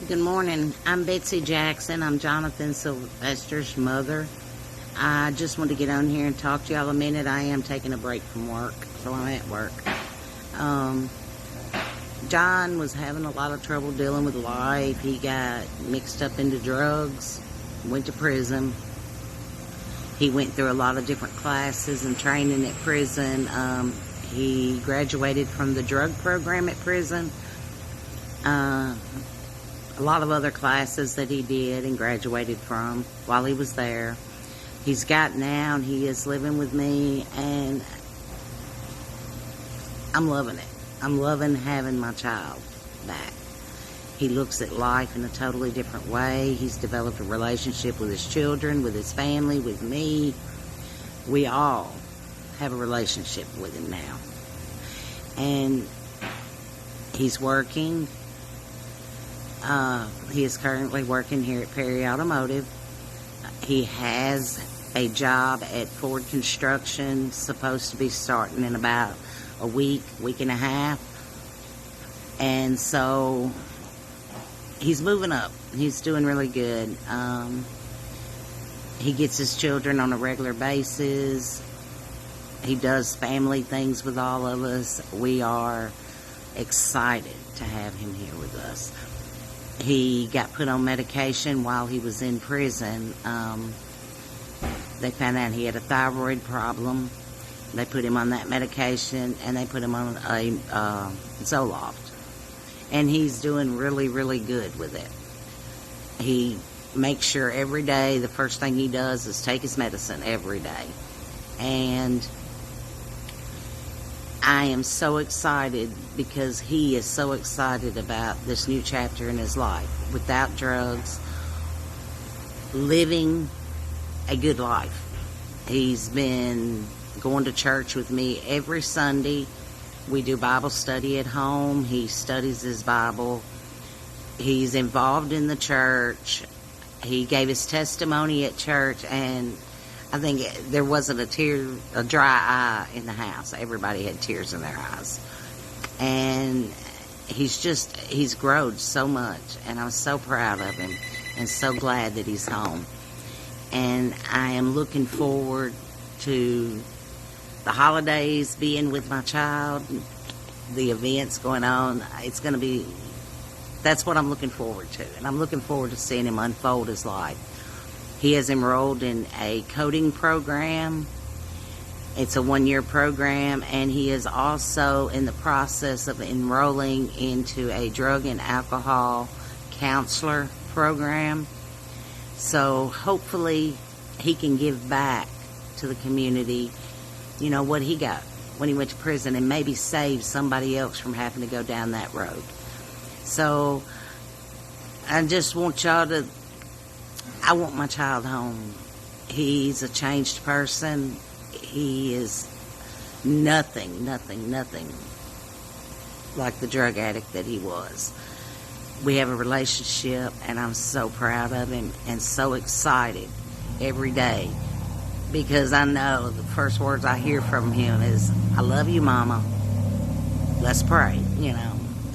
Good morning. I'm Betsy Jackson. I'm Jonathan Sylvester's mother. I just want to get on here and talk to y'all a minute. I am taking a break from work, so I'm at work. John was having a lot of trouble dealing with life. He got mixed up into drugs, went to prison. He went through a lot of different classes and training at prison. He graduated from the drug program at prison. A lot of other classes that he did and graduated from while he was there. He's gotten out. He is living with me, and I'm loving it. I'm loving having my child back. He looks at life in a totally different way. He's developed a relationship with his children, with his family, with me. We all have a relationship with him now. And he's working. He is currently working here at Perry Automotive. He has a job at Ford Construction, supposed to be starting in about a week and a half. And so he's moving up. He's doing really good. He gets his children on a regular basis. He does family things with all of us. We are excited to have him here with us. He got put on medication while he was in prison. They found out he had a thyroid problem. They put him on that medication, and they put him on a Zoloft. And he's doing really, really good with it. He makes sure every day, the first thing he does is take his medicine every day. And I am so excited because he is so excited about this new chapter in his life. Without drugs, living a good life. He's been going to church with me every Sunday. We do Bible study at home. He studies his Bible. He's involved in the church. He gave his testimony at church, and I think there wasn't a dry eye in the house. Everybody had tears in their eyes. And he's grown so much, and I'm so proud of him and so glad that he's home. And I am looking forward to the holidays, being with my child, the events going on. That's what I'm looking forward to. And I'm looking forward to seeing him unfold his life. He has enrolled in a coding program. It's a 1-year program, and he is also in the process of enrolling into a drug and alcohol counselor program. So hopefully he can give back to the community, what he got when he went to prison, and maybe save somebody else from having to go down that road. So I just want I want my child home. He's a changed person. He is nothing like the drug addict that he was. We have a relationship, and I'm so proud of him and so excited every day, because I know the first words I hear from him is, "I love you, Mama. Let's pray."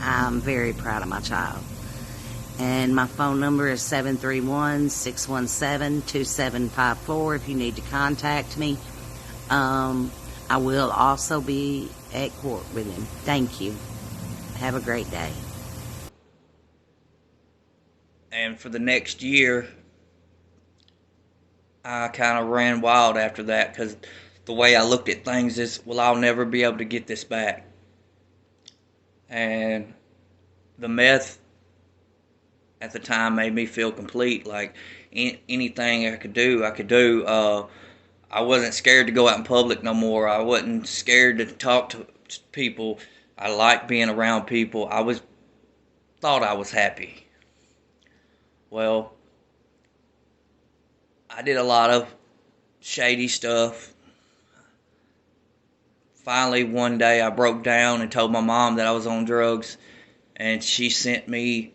I'm very proud of my child. And my phone number is 731-617-2754 if you need to contact me. I will also be at court with him. Thank you. Have a great day. And for the next year, I kind of ran wild after that, because the way I looked at things is, well, I'll never be able to get this back. And the meth at the time made me feel complete, like anything I could do. I wasn't scared to go out in public no more. I wasn't scared to talk to people. I liked being around people. Thought I was happy. Well, I did a lot of shady stuff. Finally, one day I broke down and told my mom that I was on drugs, and she sent me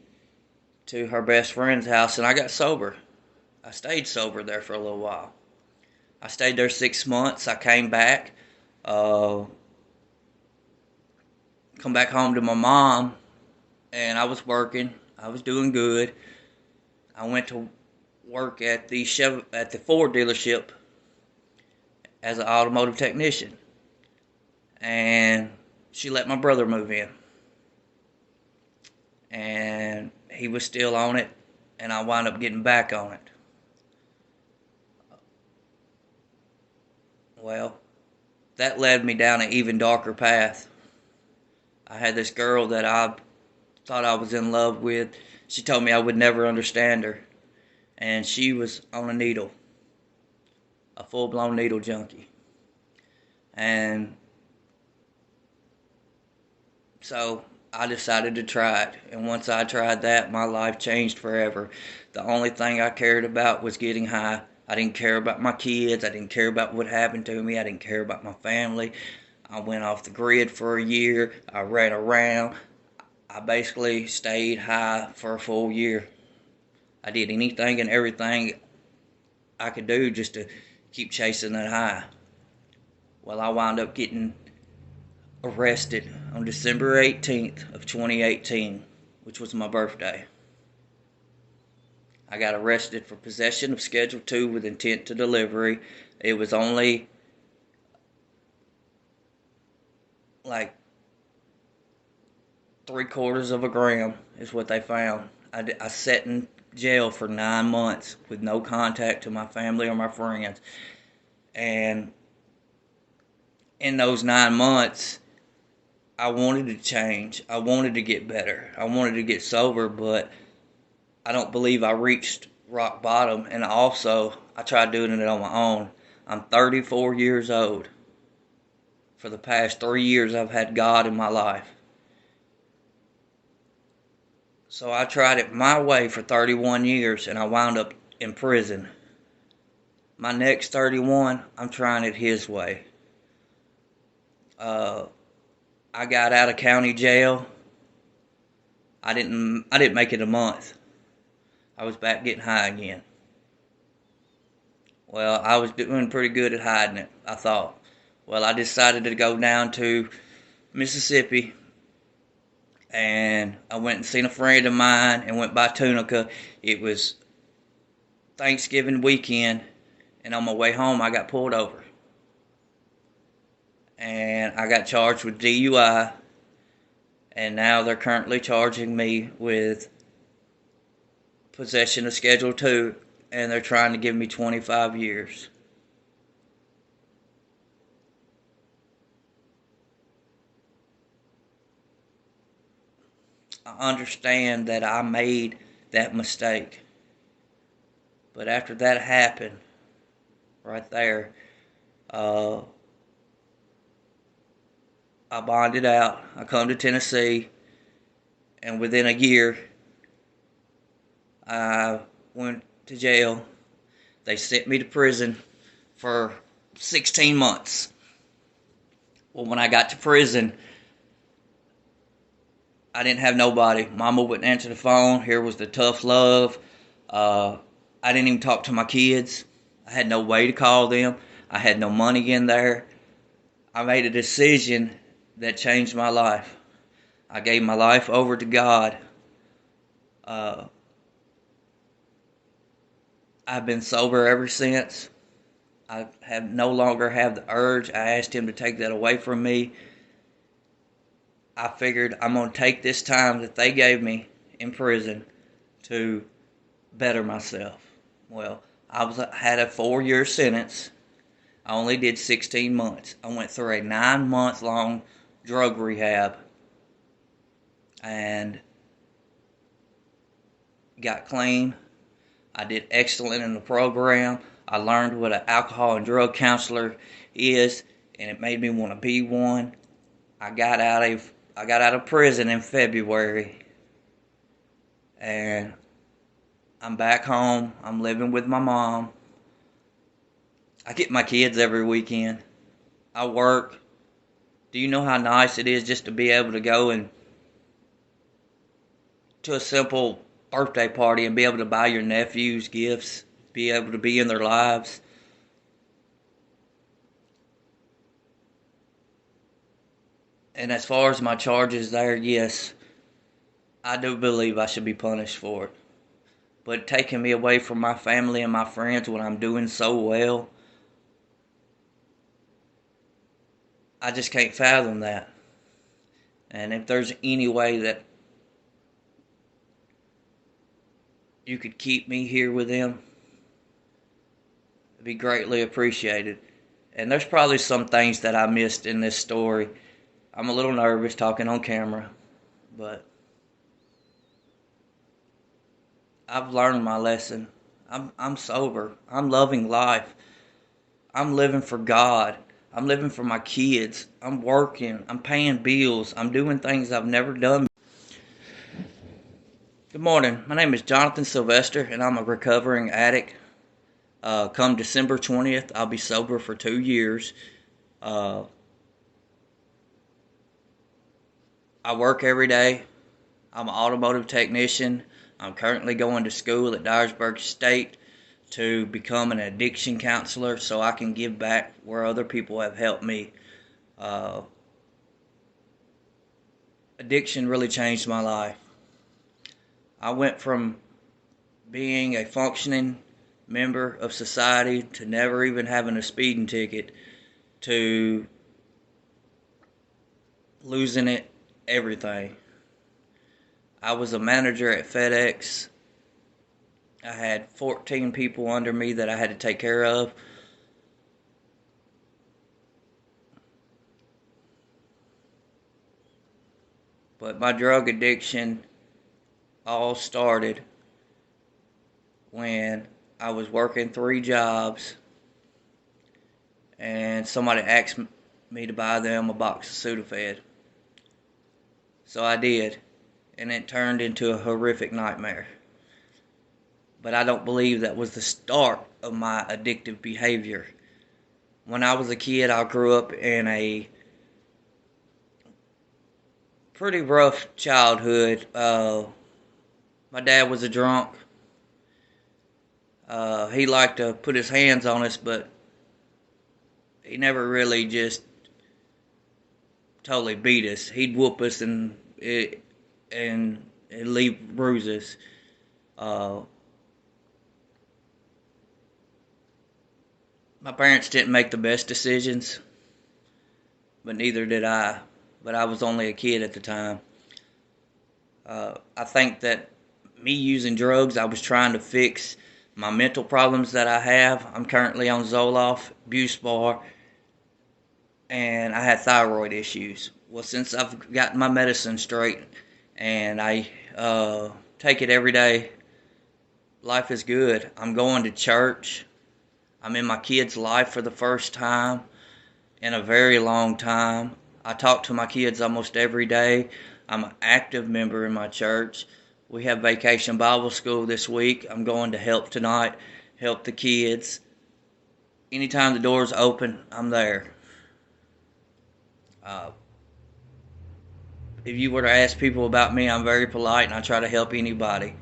to her best friend's house, and I got sober. I stayed sober there for a little while. I stayed there 6 months. I came back, come back home to my mom, and I was working. I was doing good. I went to work at the Ford dealership as an automotive technician, and she let my brother move in, and he was still on it, and I wound up getting back on it. Well, that led me down an even darker path. I had this girl that I thought I was in love with. She told me I would never understand her, and she was on a needle, a full-blown needle junkie. And so I decided to try it, and once I tried that, my life changed forever. The only thing I cared about was getting high. I didn't care about my kids. I didn't care about what happened to me. I didn't care about my family. I went off the grid for a year. I ran around. I basically stayed high for a full year. I did anything and everything I could do just to keep chasing that high. Well, I wound up getting arrested on December 18th of 2018, which was my birthday. I got arrested for possession of Schedule II with intent to delivery. It was only like 3/4 of a gram is what they found. I sat in jail for 9 months with no contact to my family or my friends. And in those 9 months, I wanted to change. I wanted to get better. I wanted to get sober, but I don't believe I reached rock bottom. And also, I tried doing it on my own. I'm 34 years old. For the past 3 years, I've had God in my life. So I tried it my way for 31 years, and I wound up in prison. My next 31, I'm trying it His way. I got out of county jail. I didn't make it a month. I was back getting high again. Well, I was doing pretty good at hiding it, I thought. Well, I decided to go down to Mississippi, and I went and seen a friend of mine and went by Tunica. It was Thanksgiving weekend, and on my way home, I got pulled over. And I got charged with DUI, and now they're currently charging me with possession of Schedule II, and they're trying to give me 25 years. I understand that I made that mistake. But after that happened, right there, I bonded out. I come to Tennessee, and within a year, I went to jail. They sent me to prison for 16 months. Well, when I got to prison, I didn't have nobody. Mama wouldn't answer the phone. Here was the tough love. I didn't even talk to my kids. I had no way to call them. I had no money in there. I made a decision that changed my life. I gave my life over to God. I've been sober ever since. I have no longer have the urge. I asked Him to take that away from me. I figured I'm going to take this time that they gave me in prison to better myself. Well, had a 4-year sentence. I only did 16 months. I went through a 9-month-long drug rehab and got clean. I did excellent in the program. I learned what an alcohol and drug counselor is, and it made me want to be one. I got out of prison in February, and I'm back home. I'm living with my mom. I get my kids every weekend. I work. Do you know how nice it is just to be able to go and to a simple birthday party and be able to buy your nephews gifts, be able to be in their lives? And as far as my charges there, yes, I do believe I should be punished for it. But taking me away from my family and my friends when I'm doing so well, I just can't fathom that. And if there's any way that you could keep me here with them, it'd be greatly appreciated. And there's probably some things that I missed in this story. I'm a little nervous talking on camera, but I've learned my lesson. I'm sober. I'm loving life. I'm living for God. I'm living for my kids. I'm working. I'm paying bills. I'm doing things I've never done. Good morning. My name is Jonathan Sylvester, and I'm a recovering addict. Come December 20th, I'll be sober for 2 years. I work every day. I'm an automotive technician. I'm currently going to school at Dyersburg State to become an addiction counselor so I can give back where other people have helped me. Addiction really changed my life. I went from being a functioning member of society to never even having a speeding ticket to losing it everything. I was a manager at FedEx. I had 14 people under me that I had to take care of. But my drug addiction all started when I was working 3 jobs and somebody asked me to buy them a box of Sudafed. So I did, and it turned into a horrific nightmare. But I don't believe that was the start of my addictive behavior. When I was a kid, I grew up in a pretty rough childhood. My dad was a drunk. He liked to put his hands on us, but he never really just totally beat us. He'd whoop us and leave bruises. My parents didn't make the best decisions, but neither did I. But I was only a kid at the time. I think that me using drugs, I was trying to fix my mental problems that I have. I'm currently on Zoloft, Buspar, and I had thyroid issues. Well, since I've gotten my medicine straight and I take it every day, life is good. I'm going to church. I'm in my kids' life for the first time in a very long time. I talk to my kids almost every day. I'm an active member in my church. We have Vacation Bible School this week. I'm going to help tonight, help the kids. Anytime the door's open, I'm there. If you were to ask people about me, I'm very polite and I try to help anybody.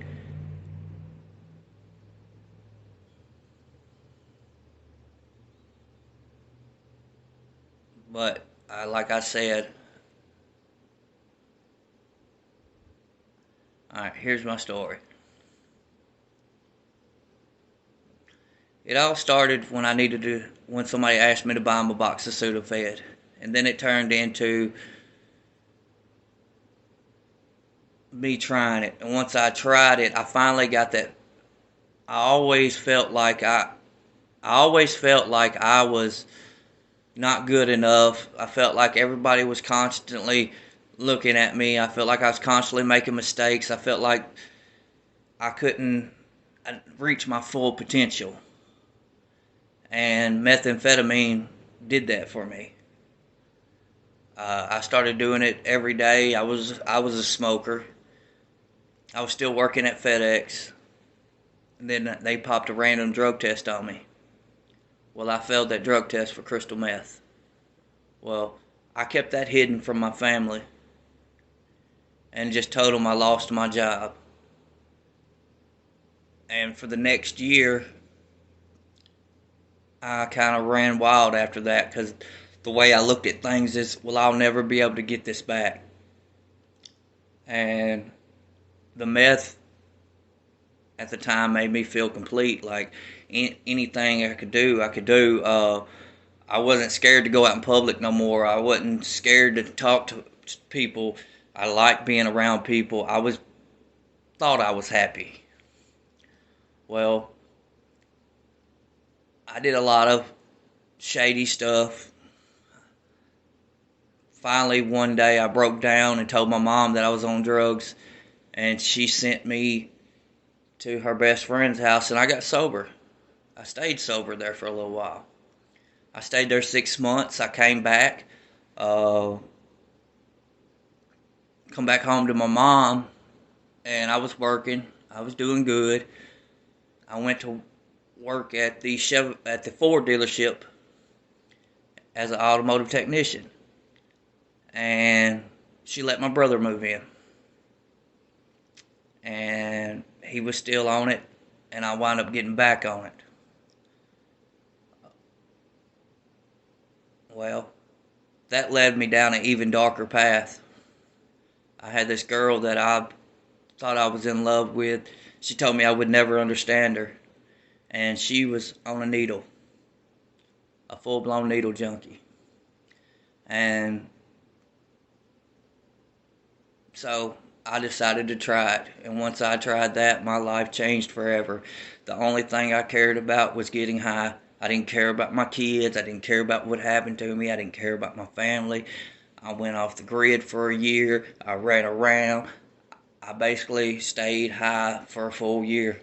But like I said, alright, here's my story. It all started when somebody asked me to buy them a box of Sudafed. And then it turned into me trying it. And once I tried it, I finally got that. I always felt like I was not good enough. I felt like everybody was constantly looking at me. I felt like I was constantly making mistakes. I felt like I couldn't reach my full potential. And methamphetamine did that for me. I started doing it every day. I was a smoker. I was still working at FedEx. And then they popped a random drug test on me. Well, I failed that drug test for crystal meth. Well, I kept that hidden from my family and just told them I lost my job. And for the next year, I kind of ran wild after that because the way I looked at things is, well, I'll never be able to get this back. And the meth at the time made me feel complete. Like anything I could do, I could do. I wasn't scared to go out in public no more. I wasn't scared to talk to people. I liked being around people. Thought I was happy. Well, I did a lot of shady stuff. Finally, one day I broke down and told my mom that I was on drugs, and she sent me to her best friend's house, and I got sober. I stayed sober there for a little while. I stayed there 6 months. I came back, come back home to my mom, and I was working. I was doing good. I went to work at the Ford dealership as an automotive technician, and she let my brother move in, and he was still on it, and I wound up getting back on it. Well, that led me down an even darker path. I had this girl that I thought I was in love with. She told me I would never understand her, and she was on a needle, a full-blown needle junkie. And so I decided to try it, and once I tried that, my life changed forever. The only thing I cared about was getting high. I didn't care about my kids. I didn't care about what happened to me. I didn't care about my family. I went off the grid for a year. I ran around. I basically stayed high for a full year.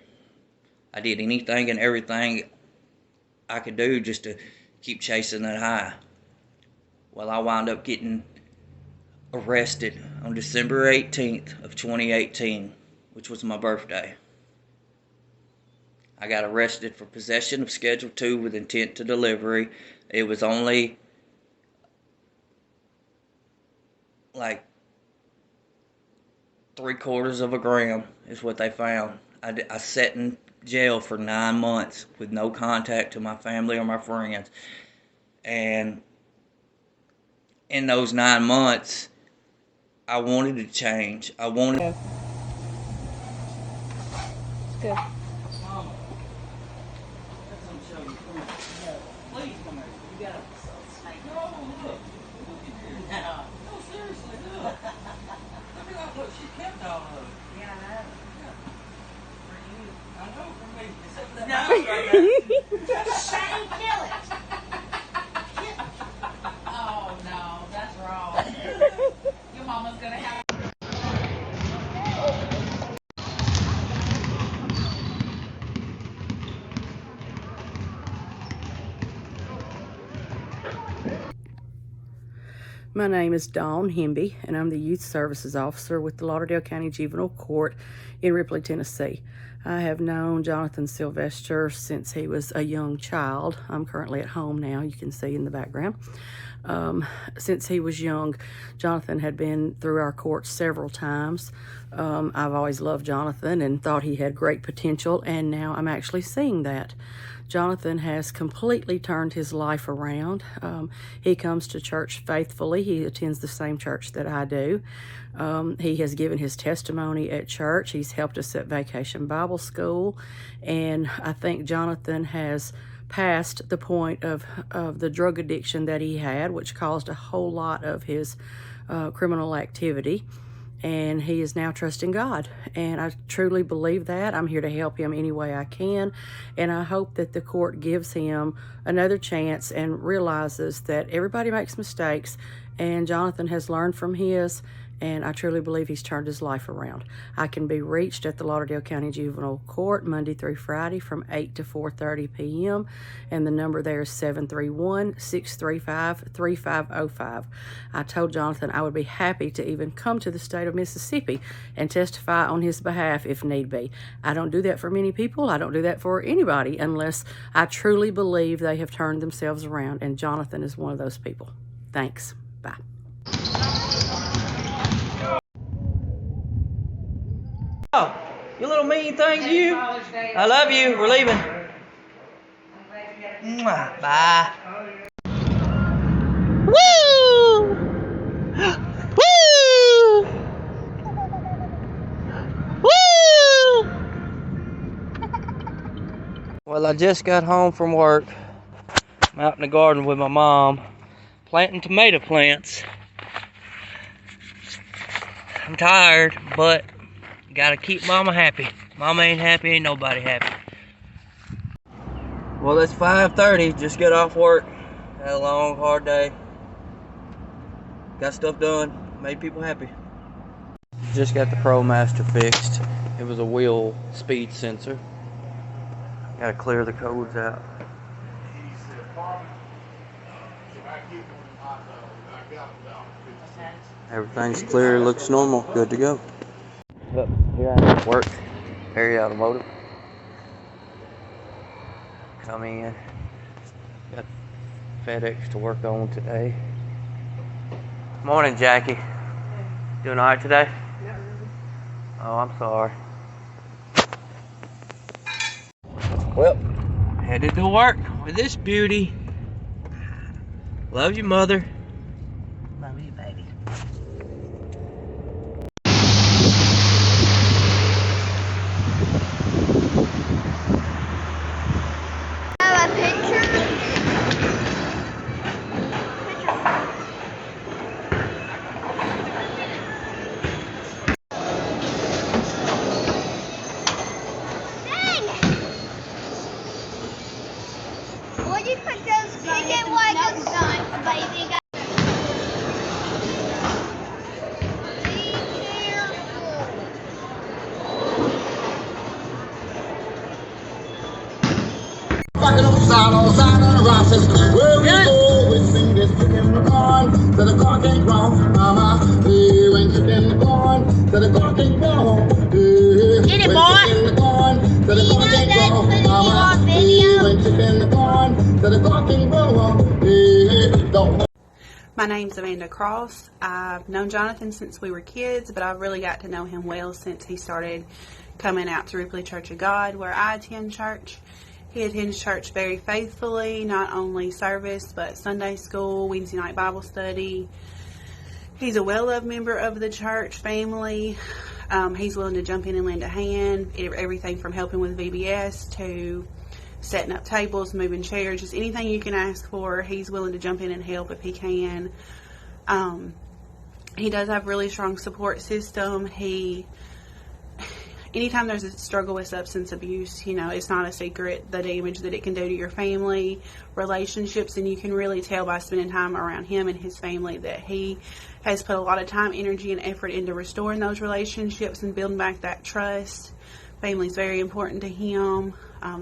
I did anything and everything I could do just to keep chasing that high. Well, I wound up getting arrested on December 18th of 2018, which was my birthday. I got arrested for possession of Schedule II with intent to delivery. It was only like 3/4 of a gram is what they found. I sat in jail for 9 months with no contact to my family or my friends. And in those 9 months, I wanted to change. I wanted... Good. Please come here. You got a... No, look. Look in here. No. No, seriously, look. Look, she kept all of it. Yeah, I know. I know for me. Except for that mouse right there. Shane, kill it. Oh no, that's wrong. Your mama's gonna have. My name is Dawn Hemby, and I'm the Youth Services Officer with the Lauderdale County Juvenile Court in Ripley, Tennessee. I have known Jonathan Sylvester since he was a young child. I'm currently at home now, you can see in the background. Since he was young, Jonathan had been through our courts several times. I've always loved Jonathan and thought he had great potential, and now I'm actually seeing that. Jonathan has completely turned his life around. He comes to church faithfully. He attends the same church that I do. He has given his testimony at church. He's helped us at Vacation Bible School. And I think Jonathan has passed the point of the drug addiction that he had, which caused a whole lot of his criminal activity. And he is now trusting God. And I truly believe that. I'm here to help him any way I can. And I hope that the court gives him another chance and realizes that everybody makes mistakes, and Jonathan has learned from his, and I truly believe he's turned his life around. I can be reached at the Lauderdale County Juvenile Court Monday through Friday from 8 to 4:30 p.m. and the number there is 731-635-3505. I told Jonathan I would be happy to even come to the state of Mississippi and testify on his behalf if need be. I don't do that for many people. I don't do that for anybody unless I truly believe they have turned themselves around, and Jonathan is one of those people. Thanks. Bye. Oh, you little mean thing, you. I love you. We're leaving. Mwah. Bye. Woo! Woo! Well, I just got home from work. I'm out in the garden with my mom, planting tomato plants. I'm tired, but gotta keep Mama happy. Mama ain't happy, ain't nobody happy. Well, it's 5:30, just got off work. Had a long, hard day. Got stuff done, made people happy. Just got the ProMaster fixed. It was a wheel speed sensor. Gotta clear the codes out. Everything's clear, looks normal, good to go. Yep, here I am at work, Perry Automotive. Come in, got FedEx to work on today. Morning, Jackie. Doing all right today? Oh, I'm sorry. Well, headed to work with this beauty. Love you, mother. Love you, baby. Have a picture? Dang! Would you put those chicken wagons on, baby? Be careful. Fucking on the side of the rocks. Where we go, we sing this chicken the corn, so the corn can't grow. Mama, hey, when chicken the corn, so the corn can't grow. Hey, Get it, when boy. chicken the corn, so the You corn know can't that's grow. putting you Mama, on hey, video. when chicken the corn, so the corn can't grow. Hey, don't. My name's Amanda Cross. I've known Jonathan since we were kids, but I've really got to know him well since he started coming out to Ripley Church of God, where I attend church. He attends church very faithfully, not only service, but Sunday school, Wednesday night Bible study. He's a well-loved member of the church family. He's willing to jump in and lend a hand, everything from helping with VBS to setting up tables, moving chairs, just anything you can ask for, he's willing to jump in and help if he can. He does have really strong support system. Anytime there's a struggle with substance abuse, it's not a secret, the damage that it can do to your family, relationships, and you can really tell by spending time around him and his family that he has put a lot of time, energy, and effort into restoring those relationships and building back that trust. Family is very important to him.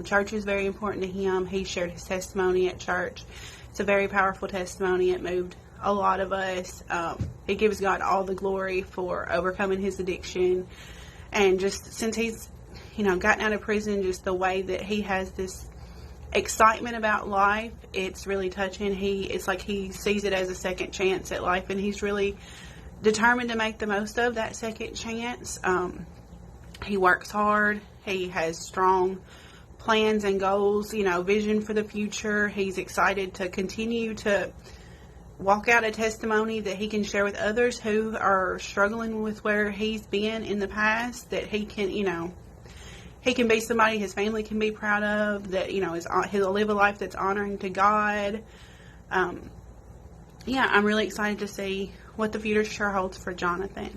Church is very important to him. He shared his testimony at church. It's a very powerful testimony. It moved a lot of us. He gives God all the glory for overcoming his addiction. And just since he's, gotten out of prison, just the way that he has this excitement about life, it's really touching. It's like he sees it as a second chance at life, and he's really determined to make the most of that second chance. He works hard. He has strong plans and goals, vision for the future. He's excited to continue to walk out a testimony that he can share with others who are struggling with where he's been in the past, that he can, he can be somebody his family can be proud of, that, he'll live a life that's honoring to God. I'm really excited to see what the future holds for Jonathan.